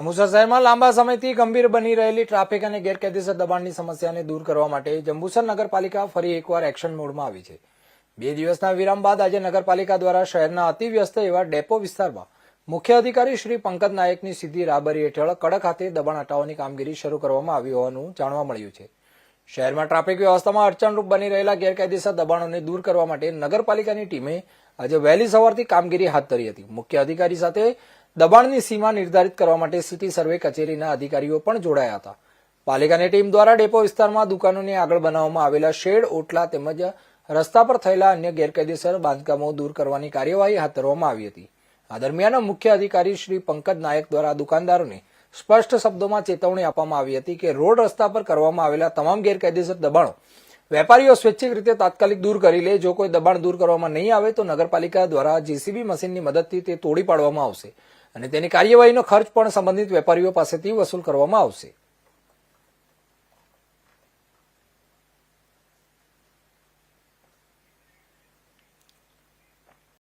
જંબુસર શહેરમાં લાંબા સમયથી ગંભીર બની રહેલી ટ્રાફિક અને ગેરકાયદેસર દબાણની સમસ્યાને દૂર કરવા માટે જંબુસર નગરપાલિકા ફરી એકવાર એક્શન મોડમાં આવી છે। 2 દિવસના વિરામ બાદ આજે નગરપાલિકા દ્વારા શહેરના અતિવ્યસ્ત એવા ડેપો વિસ્તારમાં મુખ્ય અધિકારી શ્રી પંકજ નાયકની સીધી રાહબરી હેઠળ કડક હાથે દબાણ હટાવવાની કામગીરી શરૂ કરવામાં આવી હોવાનું જાણવા મળ્યું છે। શહેરમાં ટ્રાફિક વ્યવસ્થામાં અડચણરૂપ બની રહેલા ગેરકાયદેસર દબાણોને દૂર કરવા માટે નગરપાલિકાની ટીમે આજે વહેલી સવારથી કામગીરી હાથ ધરી હતી। મુખ્ય અધિકારી સાથે દબાણની સીમા નિર્ધારિત કરવા માટે સિટી સર્વે કચેરીના અધિકારીઓ પણ જોડાયા હતા। પાલિકાની ટીમ દ્વારા ડેપો વિસ્તારમાં દુકાનોની આગળ બનાવવામાં આવેલા શેડ, ઓટલા તેમજ રસ્તા પર થયેલા અન્ય ગેરકાયદેસર બાંધકામો દૂર કરવાની કાર્યવાહી હાથ ધરવામાં આવી હતી। આ દરમિયાન મુખ્ય અધિકારી શ્રી પંકજ નાયક દ્વારા દુકાનદારોને સ્પષ્ટ શબ્દોમાં ચેતવણી આપવામાં આવી હતી કે રોડ રસ્તા પર કરવામાં આવેલા તમામ ગેરકાયદેસર દબાણો વેપારીઓ સ્વૈચ્છિક રીતે તાત્કાલિક દૂર કરી લે। જો કોઈ દબાણ દૂર કરવામાં નહીં આવે તો નગરપાલિકા દ્વારા જેસીબી મશીનની મદદથી તે તોડી પાડવામાં આવશે અને તેની કાર્યવાહીનો ખર્ચ પણ સંબંધિત વેપારીઓ પાસેથી વસૂલ કરવામાં આવશે।